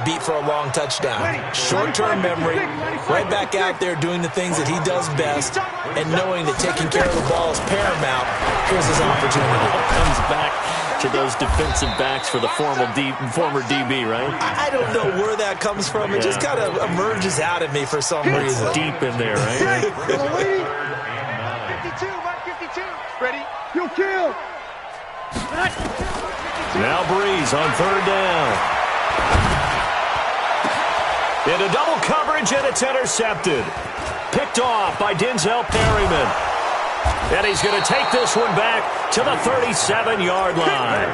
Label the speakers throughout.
Speaker 1: beat for a long touchdown. Short-term memory, right back out there doing the things that he does best, and knowing that taking care of the ball is paramount. Here's his opportunity.
Speaker 2: Comes back to those defensive backs for the former DB, right?
Speaker 1: I don't know where that comes from. It just kind of emerges out of me for some reason.
Speaker 2: Deep in there, right?
Speaker 3: 52, 52. Ready? You kill.
Speaker 2: Now Breeze on third down. Into double coverage, and it's intercepted. Picked off by Denzel Perryman. And he's going to take this one back to the 37-yard line.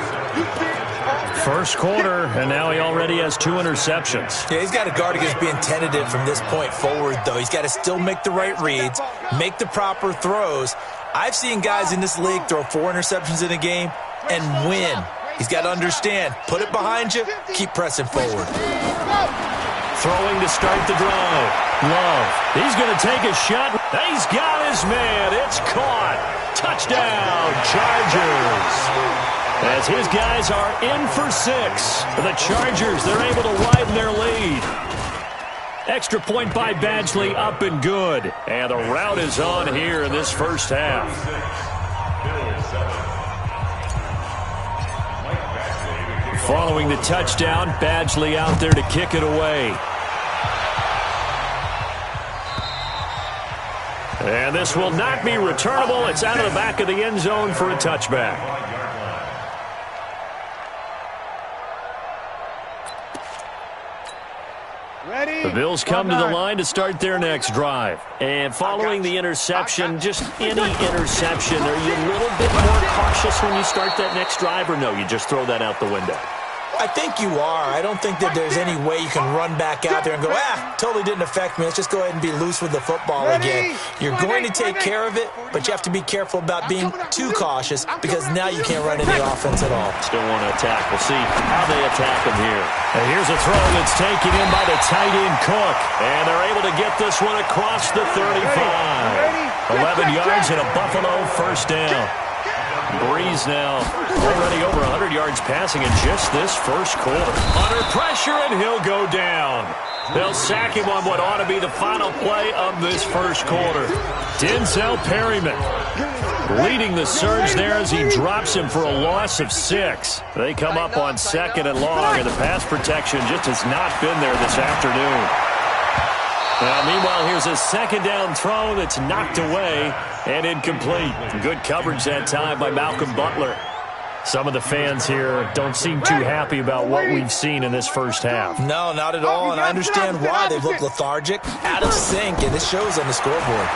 Speaker 2: First quarter, and now he already has 2 interceptions.
Speaker 1: Yeah, he's got to guard against being tentative from this point forward, though. He's got to still make the right reads, make the proper throws. I've seen guys in this league throw 4 interceptions in a game and win. He's got to understand, put it behind you, keep pressing forward.
Speaker 2: Throwing to start the drive. Love. He's going to take a shot. He's got his man. It's caught. Touchdown, Chargers. As his guys are in for 6. The Chargers, they're able to widen their lead. Extra point by Badgley, up and good. And the rout is on here in this first half. Following the touchdown, Badgley out there to kick it away. And this will not be returnable. It's out of the back of the end zone for a touchback. The Bills come to the line to start their next drive. And following the interception, just any interception, are you a little bit more cautious when you start that next drive, or no, you just throw that out the window?
Speaker 1: I think you are. I don't think that there's any way you can run back out there and go, totally didn't affect me. Let's just go ahead and be loose with the football again. You're going to take care of it, but you have to be careful about being too cautious because now you can't run any offense at all.
Speaker 2: Still want to attack. We'll see how they attack him here. And here's a throw that's taken in by the tight end Cook. And they're able to get this one across the 35. 11 yards and a Buffalo first down. Breeze now already over 100 yards passing in just this first quarter. Under pressure, and he'll go down. They'll sack him on what ought to be the final play of this first quarter. Denzel Perryman leading the surge there as he drops him for a loss of 6. They come up on 2nd and long, and the pass protection just has not been there this afternoon. Meanwhile, here's a second down throw that's knocked away and incomplete. Good coverage that time by Malcolm Butler. Some of the fans here don't seem too happy about what we've seen in this first half.
Speaker 1: No, not at all, and I understand why. They've looked lethargic, out of sync, and this shows on the scoreboard.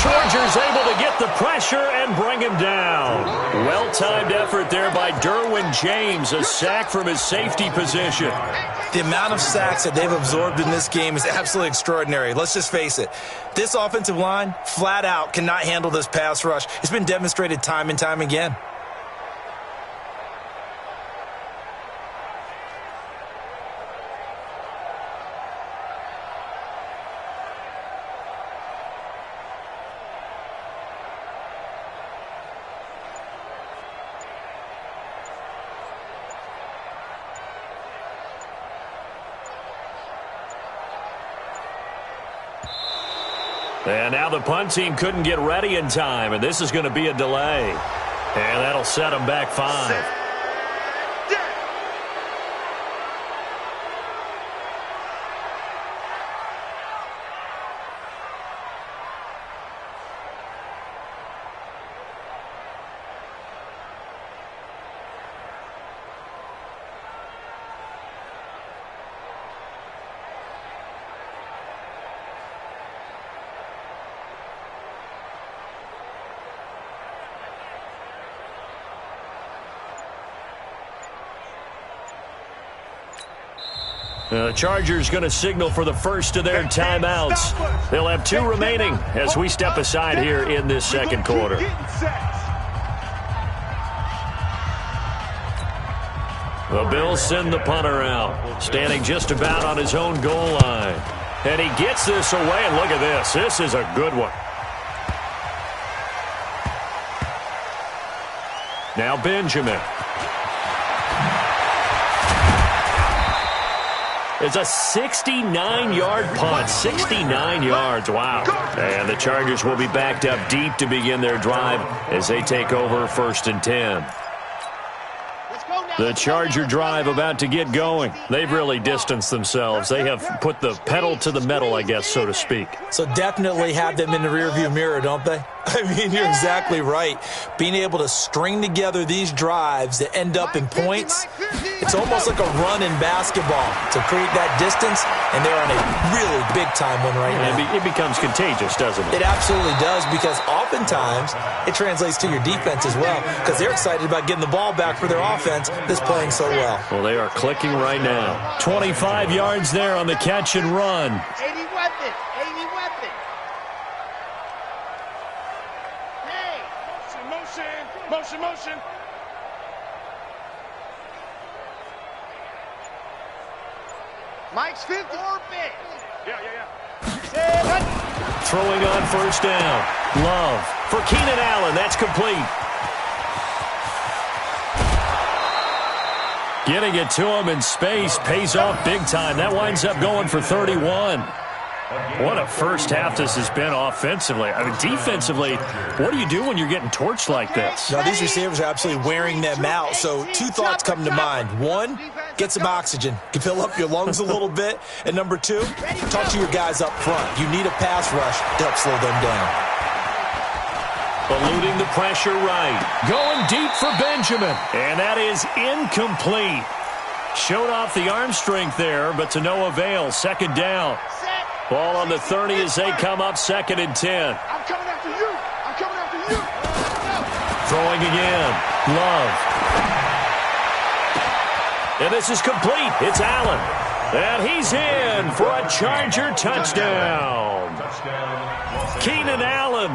Speaker 2: Chargers able to get the pressure and bring him down. Well-timed effort there by Derwin James, a sack from his safety position.
Speaker 1: The amount of sacks that they've absorbed in this game is absolutely extraordinary. Let's just face it. This offensive line, flat out, cannot handle this pass rush. It's been demonstrated time and time again.
Speaker 2: And now the punt team couldn't get ready in time, and this is going to be a delay. And that'll set them back 5. The Chargers going to signal for the first of their timeouts. They'll have 2 remaining as we step aside here in this second quarter. The Bills send the punter out, standing just about on his own goal line. And he gets this away, and look at this. This is a good one. Now Benjamin. is a 69-yard punt. 69 yards. Wow. And the Chargers will be backed up deep to begin their drive as they take over 1st and 10. The Charger drive about to get going. They've really distanced themselves. They have put the pedal to the metal, I guess, so to speak.
Speaker 1: So definitely have them in the rearview mirror, don't they? I mean, you're exactly right. Being able to string together these drives that end up in points, it's almost like a run in basketball to create that distance, and they're on a really big-time one right now.
Speaker 2: It becomes contagious, doesn't it?
Speaker 1: It absolutely does, because oftentimes it translates to your defense as well, because they're excited about getting the ball back for their offense that's playing so well.
Speaker 2: Well, they are clicking right now. 25 yards there on the catch and run.
Speaker 3: 80 weapon. 80 weapon. Hey, motion. Mike's 50. Orbit. Yeah.
Speaker 2: Throwing on 1st down. Love for Keenan Allen. That's complete. Getting it to him in space pays off big time. That winds up going for 31. What a first half this has been offensively. I mean, defensively, what do you do when you're getting torched like this?
Speaker 1: Now, these receivers are absolutely wearing them out. So 2 thoughts come to mind. 1, get some oxygen. You fill up your lungs a little bit. And number 2, talk to your guys up front. You need a pass rush to help slow them down.
Speaker 2: Eluding the pressure right. Going deep for Benjamin. And that is incomplete. Showed off the arm strength there, but to no avail. 2nd down. Ball on the 30 as they come up 2nd and 10.
Speaker 3: I'm coming after you.
Speaker 2: Throwing again. Love. And this is complete. It's Allen. And he's in for a Charger touchdown. Keenan Allen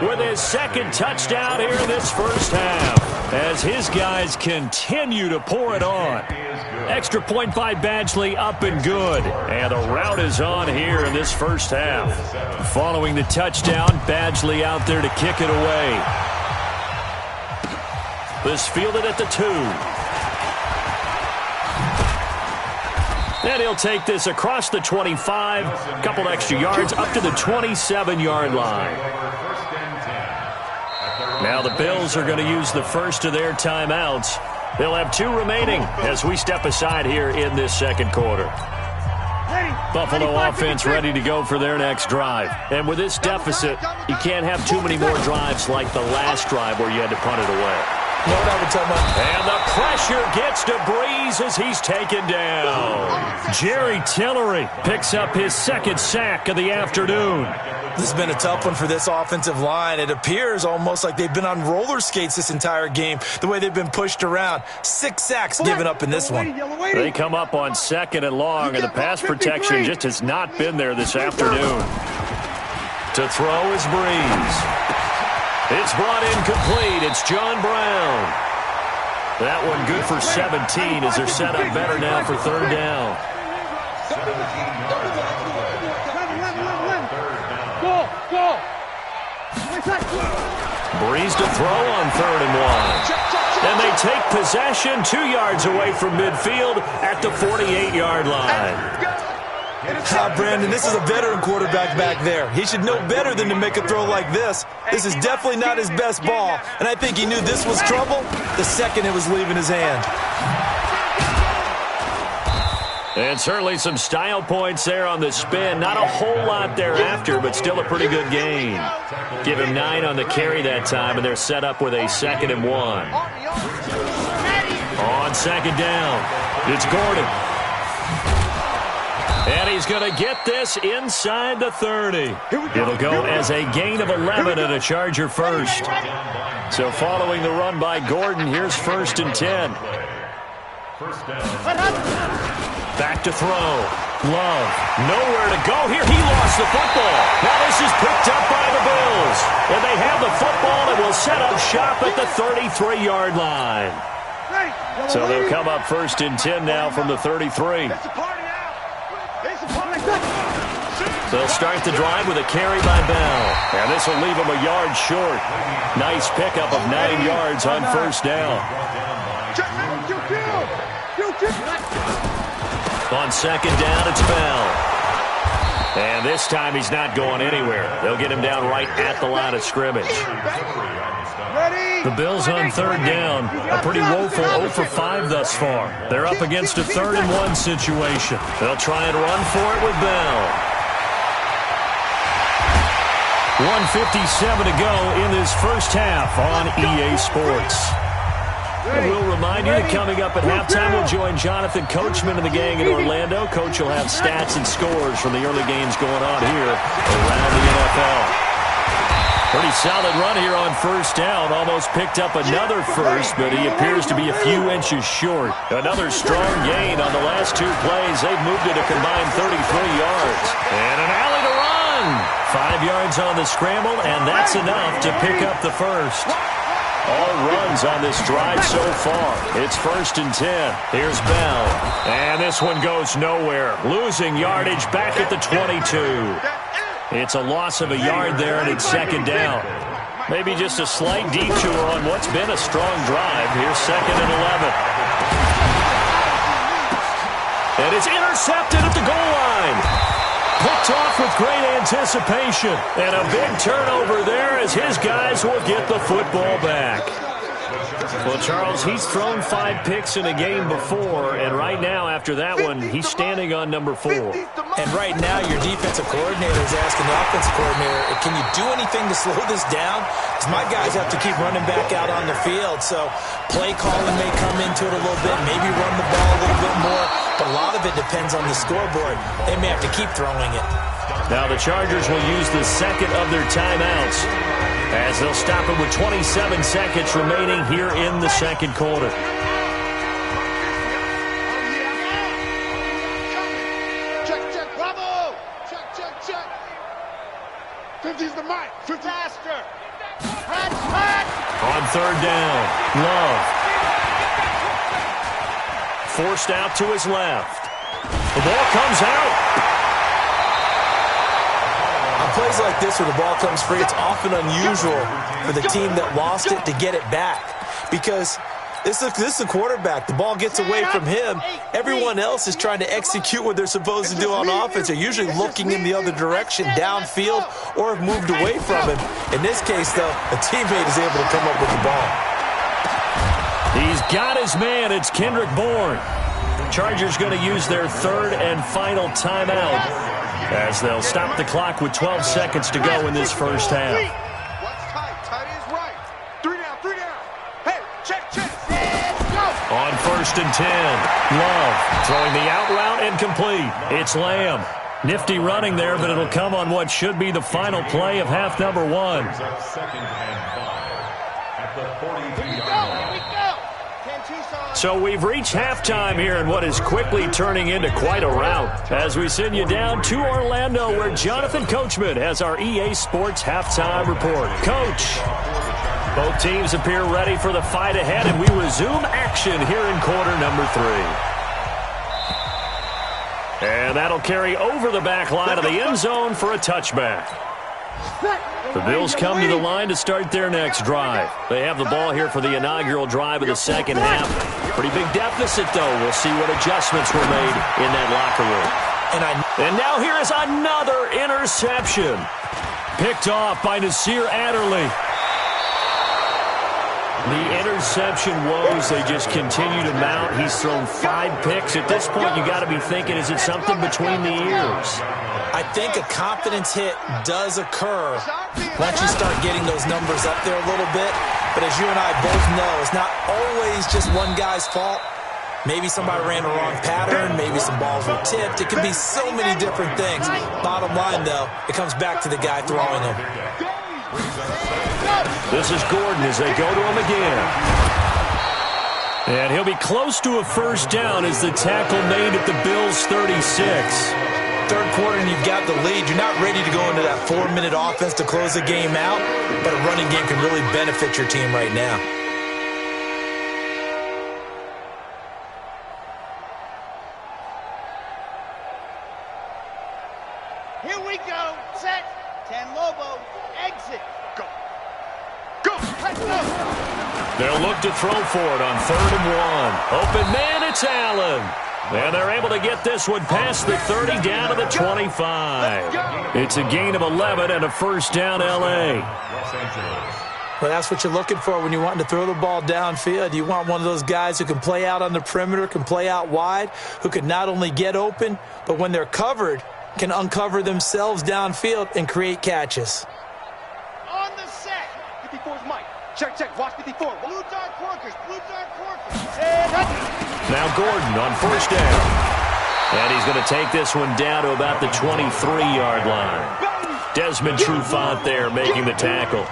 Speaker 2: with his 2nd touchdown here in this first half as his guys continue to pour it on. Extra point by Badgley, up and good. And the route is on here in this first half. Following the touchdown, Badgley out there to kick it away. This fielded at the 2. And he'll take this across the 25, a couple extra yards, up to the 27-yard line. Now the Bills are going to use the first of their timeouts. They'll have 2 remaining as we step aside here in this 2nd quarter. Buffalo offense ready to go for their next drive. And with this deficit, you can't have too many more drives like the last drive where you had to punt it away.
Speaker 1: You know what I would tell my...
Speaker 2: And the pressure gets to Breeze as he's taken down. Jerry Tillery picks up his 2nd sack of the afternoon.
Speaker 1: This has been a tough one for this offensive line. It appears almost like they've been on roller skates this entire game, the way they've been pushed around. 6 sacks given up in this one.
Speaker 2: They come up on 2nd and long, and the pass protection just has not been there this afternoon. To throw is Breeze. It's brought in complete. It's John Brown. That one good for 17 as they're set up better now for 3rd down. Breeze to throw on 3rd and 1. And they take possession 2 yards away from midfield at the 48-yard line.
Speaker 1: Brandon, this is a veteran quarterback back there. He should know better than to make a throw like this. This is definitely not his best ball, and I think he knew this was trouble the second it was leaving his hand.
Speaker 2: And certainly some style points there on the spin. Not a whole lot thereafter, but still a pretty good gain. Give him 9 on the carry that time, and they're set up with a 2nd and 1. On 2nd down, it's Gordon. And he's going to get this inside the 30. It'll go as a gain of 11 and a Charger first. So following the run by Gordon, here's 1st and 10. Back to throw. Love. Nowhere to go here. He lost the football. Now this is picked up by the Bills. And they have the football and will set up shop at the 33-yard line. So they'll come up 1st and 10 now from the 33. They'll start the drive with a carry by Bell. And this will leave him a yard short. Nice pickup of 9 yards on 1st down. On second down, it's Bell. And this time he's not going anywhere. They'll get him down right at the line of scrimmage.
Speaker 4: The Bills on third down. A pretty woeful 0 for 5 thus far. They're up against a 3rd-and-1 situation.
Speaker 2: They'll try and run for it with Bell. 1:57 to go in this first half on EA Sports. And we'll remind you that coming up at halftime, we'll join Jonathan Coachman and the gang in Orlando. Coach will have stats and scores from the early games going on here around the NFL. Pretty solid run here on first down. Almost picked up another first, but he appears to be a few inches short. Another strong gain on the last 2 plays. They've moved it a combined 33 yards. And an alley to run. 5 yards on the scramble, and that's enough to pick up the first. All runs on this drive so far. It's 1st and 10. Here's Bell. And this one goes nowhere. Losing yardage back at the 22. It's a loss of a yard there, and it's 2nd down. Maybe just a slight detour on what's been a strong drive. Here's 2nd and 11. And it's intercepted at the goal line. Picked off with great anticipation. And a big turnover there as his guys will get the football back. Well, Charles, he's thrown 5 picks in a game before, and right now, after that one, he's standing on number 4.
Speaker 1: And right now, your defensive coordinator is asking the offensive coordinator, can you do anything to slow this down? Because my guys have to keep running back out on the field, so play calling may come into it a little bit, maybe run the ball a little bit more, but a lot of it depends on the scoreboard. They may have to keep throwing it.
Speaker 2: Now the Chargers will use the second of their timeouts as they'll stop it with 27 seconds remaining here in the second quarter.
Speaker 3: Check, bravo! Check. 50's the mic. 50 faster. Hot.
Speaker 2: On third down, Love. Forced out to his left. The ball comes out.
Speaker 1: On plays like this where the ball comes free, it's often unusual for the team that lost it to get it back. Because this is the quarterback. The ball gets away from him. Everyone else is trying to execute what they're supposed to do on offense. They're usually looking in the other direction, downfield, or have moved away from him. In this case, though, a teammate is able to come up with the ball.
Speaker 2: He's got his man. It's Kendrick Bourne. Chargers going to use their 3rd and final timeout as they'll stop the clock with 12 seconds to go in this first half.
Speaker 3: What's tight? Tight is right. 3 down. Hey, check. Let's go.
Speaker 2: On 1st and 10, Love throwing the out route and complete. It's Lamb. Nifty running there, but it'll come on what should be the final play of half number 1. So we've reached halftime here in what is quickly turning into quite a rout as we send you down to Orlando where Jonathan Coachman has our EA Sports halftime report. Coach, both teams appear ready for the fight ahead, and we resume action here in quarter number 3. And that'll carry over the back line of the end zone for a touchback. The Bills come to the line to start their next drive. They have the ball here for the inaugural drive of the second half. Pretty big deficit, though. We'll see what adjustments were made in that locker room. And now here is another interception. Picked off by Nasir Adderley. The interception woes, they just continue to mount. He's thrown 5 picks. At this point, you got to be thinking, is it something between the ears?
Speaker 1: I think a confidence hit does occur once you start getting those numbers up there a little bit. But as you and I both know, it's not always just one guy's fault. Maybe somebody ran the wrong pattern. Maybe some balls were tipped. It can be so many different things. Bottom line, though, it comes back to the guy throwing them.
Speaker 2: This is Gordon as they go to him again. And he'll be close to a first down as the tackle made at the Bills' 36.
Speaker 1: Third quarter and you've got the lead. You're not ready to go into that 4-minute offense to close the game out, but a running game can really benefit your team right now.
Speaker 3: Here we go. Set. 10 Lobo. Exit. Go. Let's go.
Speaker 2: They'll look to throw for it on 3rd and 1. Open man, it's Allen. And they're able to get this one past the 30 down to the 25. It's a gain of 11 and a first down, L.A.
Speaker 1: Well, that's what you're looking for when you want to throw the ball downfield. You want one of those guys who can play out on the perimeter, can play out wide, who can not only get open, but when they're covered, can uncover themselves downfield and create catches.
Speaker 3: On the set.
Speaker 5: 54's Mike. Check. Watch 54.
Speaker 3: Blue dart corkers.
Speaker 2: Now Gordon on first down. And he's going to take this one down to about the 23-yard line. Desmond Trufant there making the tackle.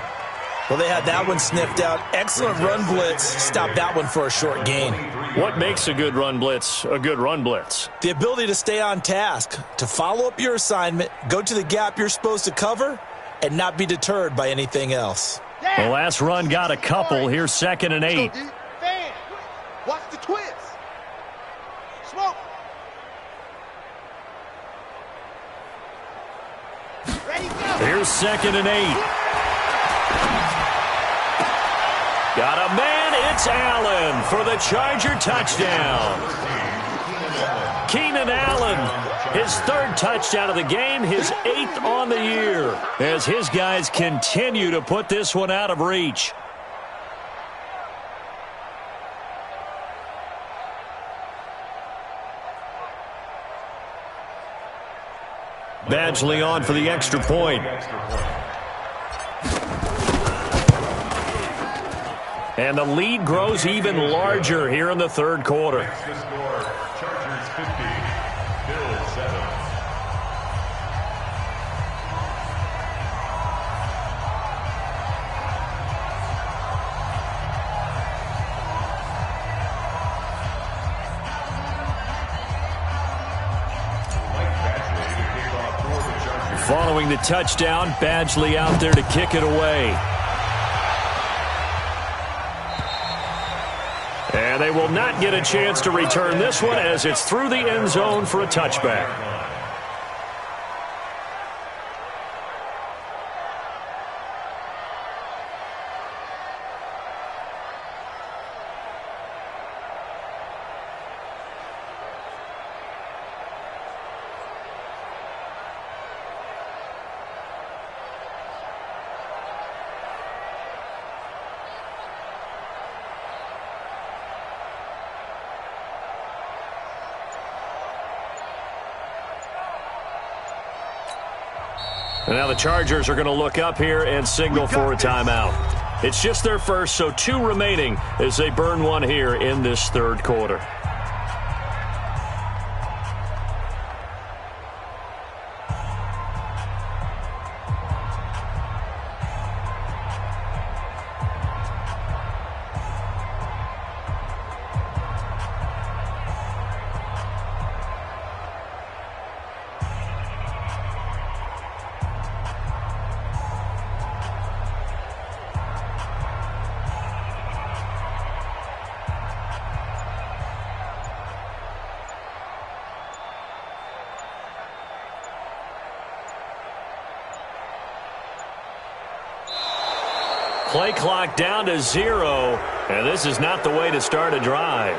Speaker 1: Well, they had that one sniffed out. Excellent run blitz. Stopped that one for a short gain.
Speaker 4: What makes a good run blitz a good run blitz?
Speaker 1: The ability to stay on task, to follow up your assignment, go to the gap you're supposed to cover, and not be deterred by anything else.
Speaker 4: The last run got a couple. Here's 2nd and 8.
Speaker 3: Fan. Watch the twist. Smoke. Ready, go.
Speaker 4: Here's 2nd and 8.
Speaker 2: Got a man, it's Allen for the Charger touchdown. Keenan Allen, his 3rd touchdown of the game, his 8th on the year, as his guys continue to put this one out of reach.
Speaker 4: Badgley on for the extra point.
Speaker 2: And the lead grows even larger here in the 3rd quarter.
Speaker 6: Chargers 50, Bills 7.
Speaker 2: Following the touchdown, Badgley out there to kick it away. And they will not get a chance to return this one as it's through the end zone for a touchback. And now the Chargers are going to look up here and signal for a timeout. It's just their first, so 2 remaining as they burn one here in this 3rd quarter. Play clock down to 0, and this is not the way to start a drive.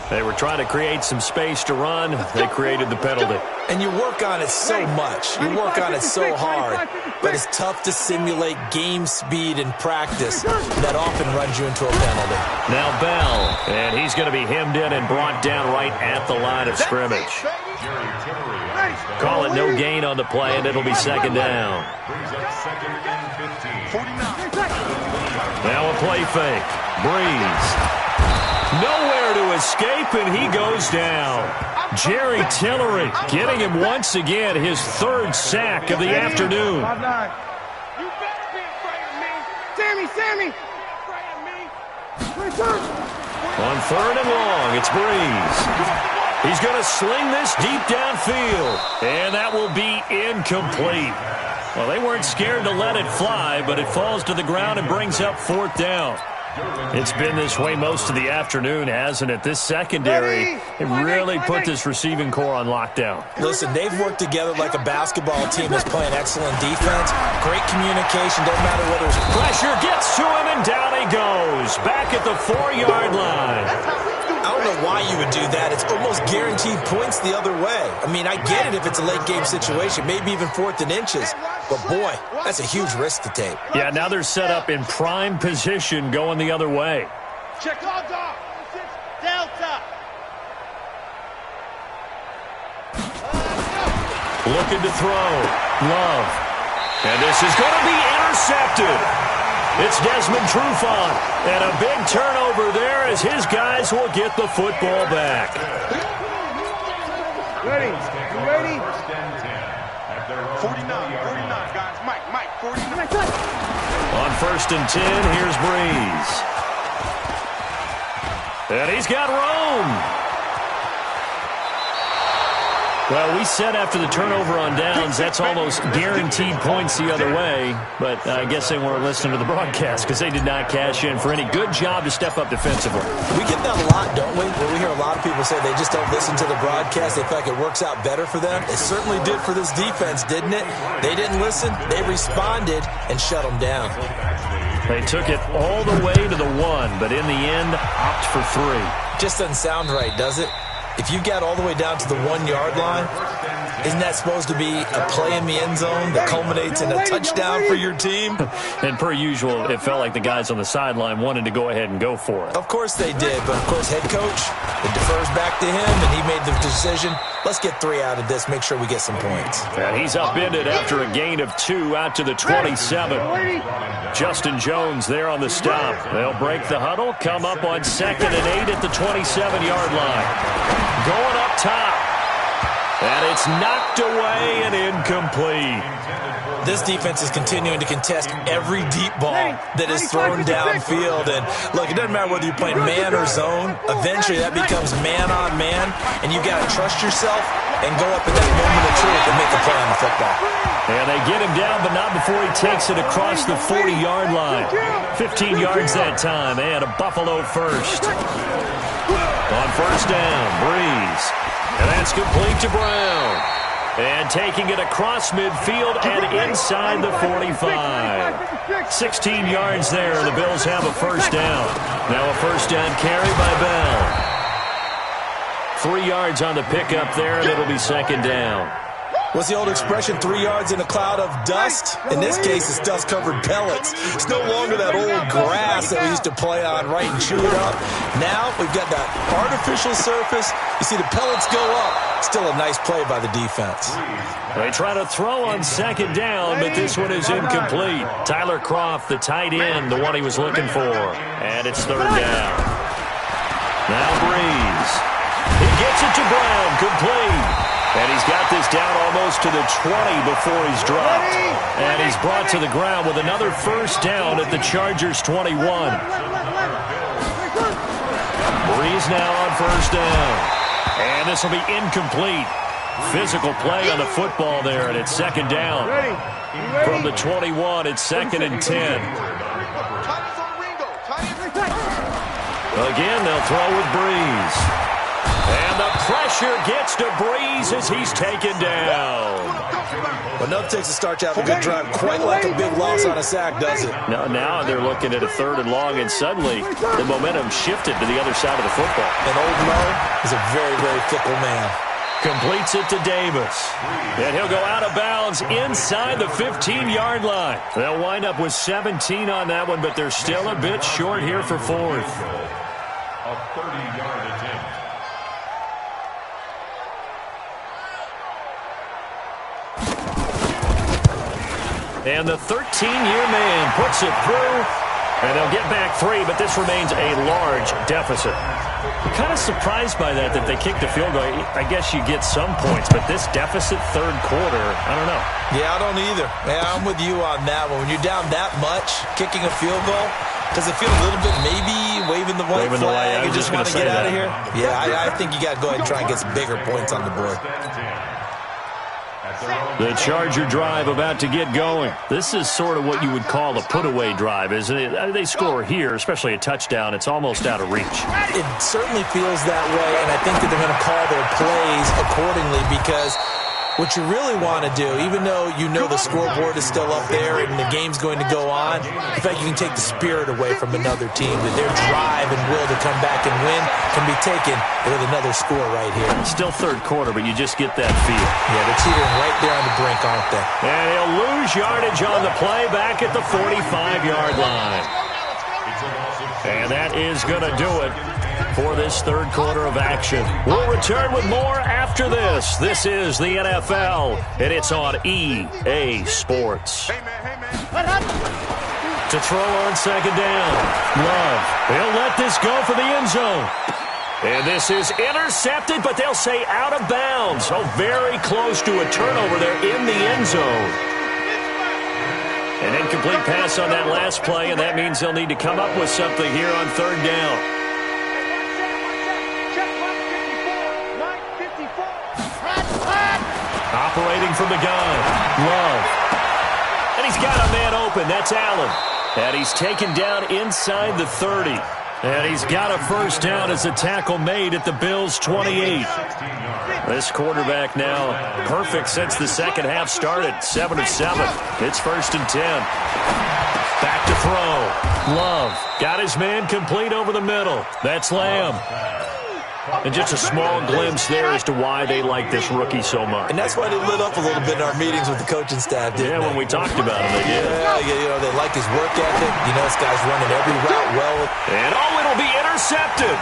Speaker 2: They were trying to create some space to run. They created the penalty.
Speaker 1: And you work on it so much. You work on it so hard. But it's tough to simulate game speed in practice. That often runs you into a penalty.
Speaker 2: Now Bell, and he's going to be hemmed in and brought down right at the line of scrimmage. Call it no gain on the play, and it'll be 2nd down. Now a play fake. Breeze. Nowhere to escape, and he goes down. Jerry Tillery getting him once again, his 3rd sack of the afternoon.
Speaker 3: You better be afraid of me. Sammy.
Speaker 2: On 3rd and long, it's Breeze. He's going to sling this deep downfield, and that will be incomplete. Well, they weren't scared to let it fly, but it falls to the ground and brings up 4th down.
Speaker 4: It's been this way most of the afternoon, hasn't it? This secondary, it really put this receiving core on lockdown.
Speaker 1: Listen, they've worked together like a basketball team that's playing excellent defense. Great communication, doesn't matter whether it's...
Speaker 2: Pressure gets to him, and down he goes. Back at the 4-yard line.
Speaker 1: I don't know why you would do that. It's almost guaranteed points the other way. I mean, I get it if it's a late-game situation, maybe even 4th and inches. But, boy, that's a huge risk to take.
Speaker 4: Yeah, now they're set up in prime position going the other way.
Speaker 3: Check Delta.
Speaker 2: Looking to throw. Love. And this is going to be intercepted. It's Desmond Trufant. And a big turnover there as his guys will get the football back.
Speaker 3: Ready? You ready?
Speaker 5: 49, guys. Mike, 49.
Speaker 2: On 1st and 10, here's Breeze. And he's got Rome.
Speaker 4: Well, we said after the turnover on downs, that's almost guaranteed points the other way. But I guess they weren't listening to the broadcast because they did not cash in for any good job to step up defensively.
Speaker 1: We get that a lot, don't we? Where we hear a lot of people say they just don't listen to the broadcast. They feel like it works out better for them. It certainly did for this defense, didn't it? They didn't listen. They responded and shut them down.
Speaker 4: They took it all the way to the 1, but in the end, opt for 3.
Speaker 1: Just doesn't sound right, does it? If you got all the way down to the 1-yard line, isn't that supposed to be a play in the end zone that culminates in a touchdown for your team?
Speaker 4: And per usual, it felt like the guys on the sideline wanted to go ahead and go for it.
Speaker 1: Of course they did, but of course head coach, it defers back to him, and he made the decision, let's get 3 out of this, make sure we get some points.
Speaker 2: And he's upended after a gain of 2 out to the 27. Justin Jones there on the stop. They'll break the huddle, come up on 2nd and 8 at the 27-yard line. Going up top. And it's knocked away and incomplete.
Speaker 1: This defense is continuing to contest every deep ball that is thrown downfield. And, look, it doesn't matter whether you're playing man or zone. Eventually that becomes man-on-man, and you got to trust yourself and go up at that moment of truth and make a play on the football.
Speaker 2: And they get him down, but not before he takes it across the 40-yard line. 15 yards that time, and a Buffalo first. On 1st down, Breeze. And that's complete to Brown. And taking it across midfield and inside the 45. 16 yards there, and the Bills have a 1st down. Now a 1st down carry by Bell. 3 yards on the pickup there, and it'll be 2nd down.
Speaker 1: What's the old expression, 3 yards in a cloud of dust? In this case, it's dust-covered pellets. It's no longer that old grass that we used to play on, right, and chew it up. Now we've got that artificial surface. You see the pellets go up. Still a nice play by the defense.
Speaker 2: They try to throw on 2nd down, but this one is incomplete. Tyler Kroft, the tight end, the one he was looking for. And it's 3rd down. Now Breeze. He gets it to Brown, complete. And he's got this down almost to the 20 before he's dropped. And he's brought to the ground with another 1st down at the Chargers' 21. Breeze now on 1st down. And this will be incomplete. Physical play on the football there, and it's 2nd down. From the 21, it's 2nd and 10. Again, they'll throw with Breeze. And the pressure gets to Breeze as he's taken down.
Speaker 1: Well, nothing takes a start to have a good drive quite like a big loss on a sack, does it?
Speaker 2: Now they're looking at a 3rd and long, and suddenly the momentum shifted to the other side of the football.
Speaker 1: And Old Mo is a very, very fickle man.
Speaker 2: Completes it to Davis. And he'll go out of bounds inside the 15-yard line. They'll wind up with 17 on that one, but they're still a bit short here for 4th.
Speaker 6: A 30-yard attempt.
Speaker 2: And the 13-year man puts it through, and they'll get back 3, but this remains a large deficit.
Speaker 4: I'm kind of surprised by that they kicked the field goal. I guess you get some points, but this deficit 3rd quarter, I don't know.
Speaker 1: Yeah, I don't either. Yeah, I'm with you on that one. When you're down that much, kicking a field goal, does it feel a little bit maybe waving the white flag and just want to get out of here? Yeah, I think you got to go ahead and try and get some bigger points on the board.
Speaker 4: The Charger drive about to get going. This is sort of what you would call a put-away drive, isn't it? They score here, especially a touchdown. It's almost out of reach.
Speaker 1: It certainly feels that way, and I think that they're going to call their plays accordingly because what you really want to do, even though you know the scoreboard is still up there and the game's going to go on, in fact, you can take the spirit away from another team, that their drive and will to come back and win can be taken with another score right here.
Speaker 4: Still third quarter, but you just get that feel.
Speaker 1: Yeah, they're teetering right there on the brink, aren't they?
Speaker 4: And he'll lose yardage on the play back at the 45-yard line. And that is going to do it for this third quarter of action. We'll return with more after this. This is the NFL, and it's on EA Sports. To throw on second down. Love. He'll let this go for the end zone. And this is intercepted, but they'll say out of bounds. So very close to a turnover there in the end zone. An incomplete pass on that last play, and that means they'll need to come up with something here on third down. Operating from the gun. Love. And he's got a man open. That's Allen. And he's taken down inside the 30. And he's got a first down as a tackle made at the Bills' 28. This quarterback now perfect since the second half started. 7 of 7. It's 1st and 10. Back to throw. Love got his man complete over the middle. That's Lamb. And just a small glimpse there as to why they like this rookie so much.
Speaker 1: And that's why they lit up a little bit in our meetings with the coaching staff, didn't they?
Speaker 4: When we talked about him, they did.
Speaker 1: Yeah, they like his work ethic. This guy's running every route well.
Speaker 4: And it'll be intercepted.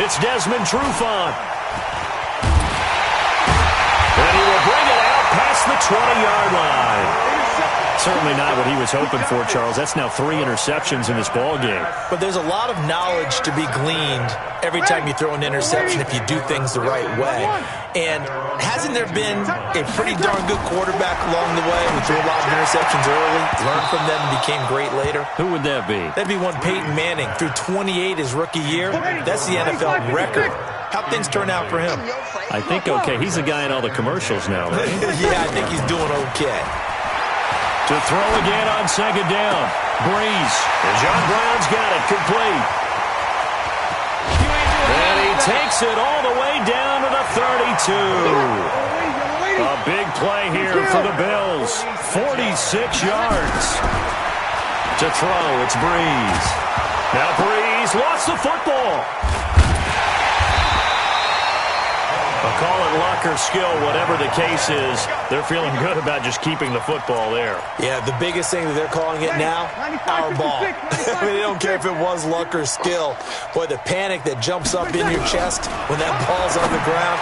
Speaker 4: It's Desmond Trufant. And he will bring it out past the 20-yard line. Certainly not what he was hoping for, Charles. That's now 3 interceptions in this ball game.
Speaker 1: But there's a lot of knowledge to be gleaned every time you throw an interception if you do things the right way. And hasn't there been a pretty darn good quarterback along the way who threw a lot of interceptions early, learned from them, and became great later?
Speaker 4: Who would that be?
Speaker 1: That'd be one Peyton Manning. Threw 28 his rookie year. That's the NFL record. How'd things turn out for him?
Speaker 4: I think okay. He's the guy in all the commercials now, right?
Speaker 1: Yeah, I think he's doing okay.
Speaker 4: To throw again on second down. Breeze. And John Brown's got it complete. And he takes it all the way down to the 32. A big play here for the Bills. 46 yards. To throw, it's Breeze. Now Breeze lost the football. Call it luck or skill, whatever the case is, they're feeling good about just keeping the football there.
Speaker 1: Yeah, the biggest thing that they're calling it now, our ball. They don't care if it was luck or skill. Boy, the panic that jumps up in your chest when that ball's on the ground,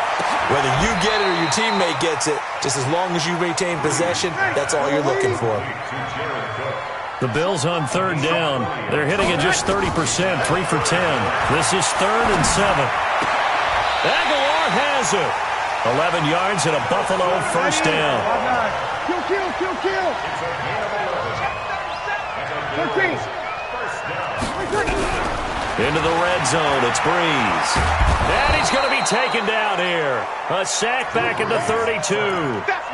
Speaker 1: whether you get it or your teammate gets it, just as long as you retain possession, that's all you're looking for.
Speaker 4: The Bills on third down. They're hitting it just 30%, 3 for 10. This is 3rd and 7. Aguilar has it. 11 yards and a Buffalo first down.
Speaker 3: Kill.
Speaker 4: Into the red zone, it's Breeze. And he's going to be taken down here. A sack back into 32.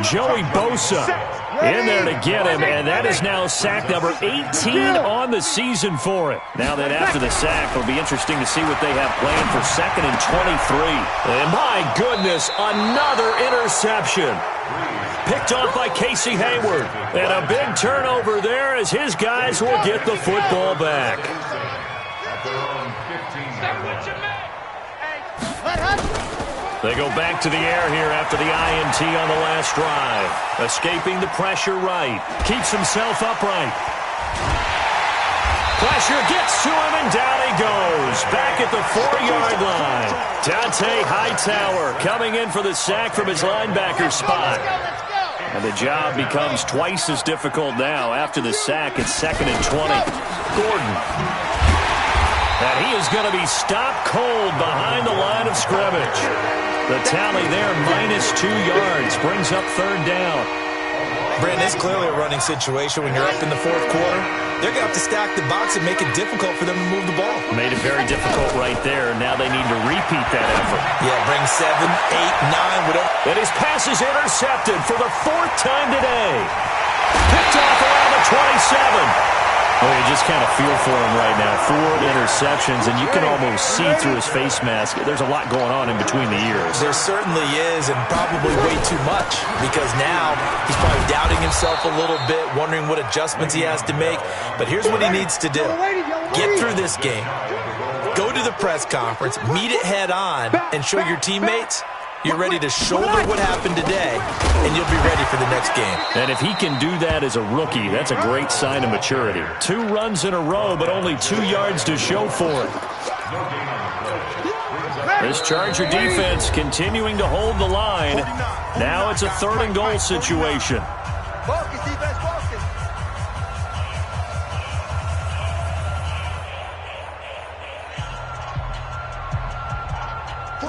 Speaker 4: Joey Bosa in there to get him, and that is now sack number 18 on the season for it. Now that after the sack, it'll be interesting to see what they have planned for 2nd and 23. And my goodness, another interception. Picked off by Casey Hayward. And a big turnover there as his guys will get the football back. They go back to the air here after the INT on the last drive. Escaping the pressure right. Keeps himself upright. Pressure gets to him, and down he goes. Back at the 4-yard line. Dante Hightower coming in for the sack from his linebacker spot. And the job becomes twice as difficult now. After the sack, it's 2nd and 20. Gordon. And he is going to be stopped cold behind the line of scrimmage. The tally there, -2 yards, brings up 3rd down.
Speaker 1: Brandon, it's clearly a running situation when you're up in the fourth quarter. They're going to have to stack the box and make it difficult for them to move the ball.
Speaker 2: Made it very difficult right there. Now they need to repeat that effort.
Speaker 1: Yeah, bring 7, 8, 9, whatever.
Speaker 2: And his pass is intercepted for the fourth time today. Picked off around the 27. Oh, you just kind of feel for him right now. 4 interceptions, and you can almost see through his face mask. There's a lot going on in between the ears.
Speaker 1: There certainly is, and probably way too much, because now he's probably doubting himself a little bit, wondering what adjustments he has to make. But here's what he needs to do. Get through this game. Go to the press conference, meet it head on, and show your teammates you're ready to shoulder what happened today, and you'll be ready for the next game.
Speaker 2: And if he can do that as a rookie, that's a great sign of maturity. 2 runs in a row, but only 2 yards to show for it. This Charger defense continuing to hold the line. Now it's a 3rd and goal situation.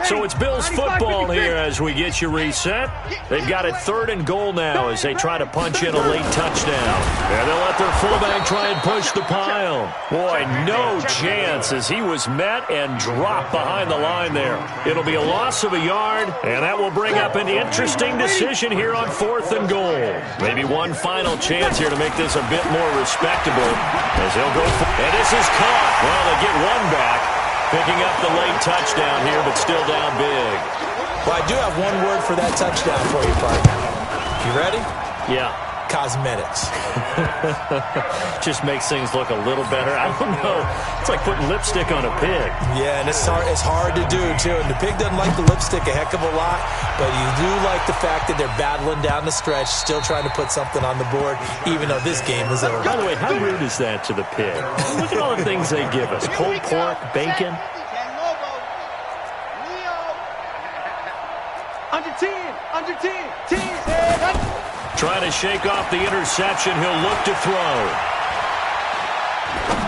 Speaker 2: So it's Bills football here as we get you reset. They've got it 3rd and goal now as they try to punch in a late touchdown. And they'll let their fullback try and push the pile. Boy, no chance as he was met and dropped behind the line there. It'll be a loss of a yard, and that will bring up an interesting decision here on 4th and goal. Maybe one final chance here to make this a bit more respectable as they'll go for it. And this is caught. Well, they get one back. Picking up the late touchdown here, but still down big.
Speaker 1: Well, I do have one word for that touchdown for you, partner. You ready?
Speaker 2: Yeah.
Speaker 1: Cosmetics.
Speaker 2: Just makes things look a little better. I don't know. It's like putting lipstick on a pig.
Speaker 1: Yeah, and it's hard to do, too. And the pig doesn't like the lipstick a heck of a lot, but you do like the fact that they're battling down the stretch, still trying to put something on the board, even though this game is over.
Speaker 2: By the way, how rude is that to the pig? Look at all the things they give us. Pulled pork, bacon.
Speaker 3: Under 10, 10.
Speaker 2: Trying to shake off the interception. He'll look to throw.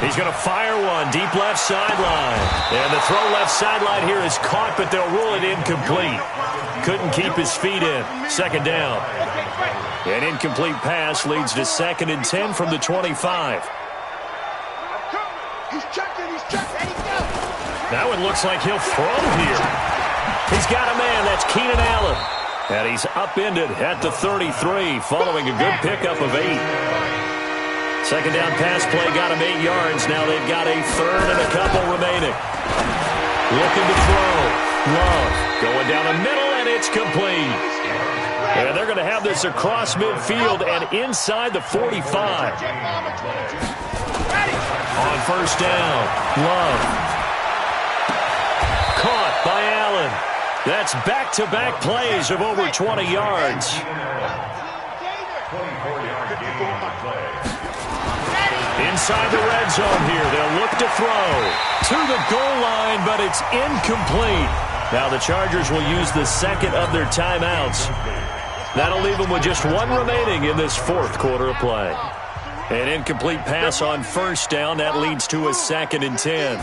Speaker 2: He's going to fire one deep left sideline. And the throw left sideline here is caught, but they'll rule it incomplete. Couldn't keep his feet in. 2nd down. An incomplete pass leads to 2nd and 10 from the 25.
Speaker 3: He's checking.
Speaker 2: That one looks like he'll throw here. He's got a man. That's Keenan Allen. And he's upended at the 33 following a good pickup of 8. 2nd down pass play got him 8 yards. Now they've got a 3rd and a couple remaining. Looking to throw. Love going down the middle, and it's complete. And they're going to have this across midfield and inside the 45. On 1st down, Love. Caught by Allen. That's back-to-back plays of over 20 yards. Inside the red zone here. They'll look to throw to the goal line, but it's incomplete. Now the Chargers will use the 2nd of their timeouts. That'll leave them with just 1 remaining in this 4th quarter of play. An incomplete pass on 1st down. That leads to a 2nd and 10.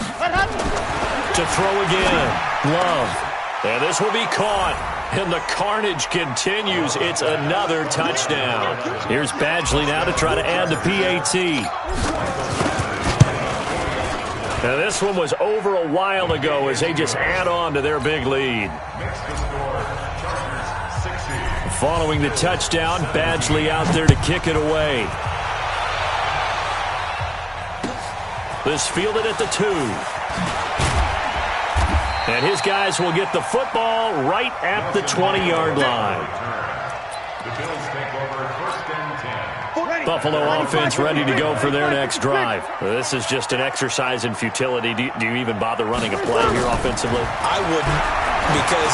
Speaker 2: To throw again. Love. And this will be caught. And the carnage continues. It's another touchdown. Here's Badgley now to try to add the PAT. Now this one was over a while ago as they just add on to their big lead. Following the touchdown, Badgley out there to kick it away. This fielded at the 2. And his guys will get the football right at the 20-yard line. Buffalo offense ready to go for their next drive. This is just an exercise in futility. Do you even bother running a play here offensively?
Speaker 1: I wouldn't, because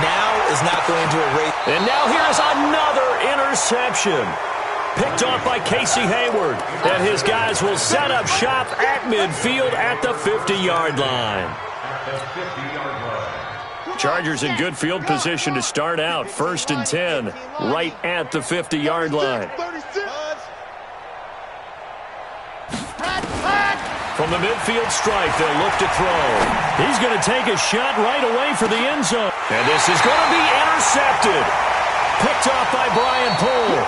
Speaker 1: now is not going to erase.
Speaker 2: And now here's another interception. Picked off by Casey Hayward. And his guys will set up shop at midfield at the 50-yard line. Chargers in good field position to start out. 1st and 10, right at the 50-yard line. From the midfield stripe, they'll look to throw. He's going to take a shot right away for the end zone. And this is going to be intercepted. Picked off by Brian Poole.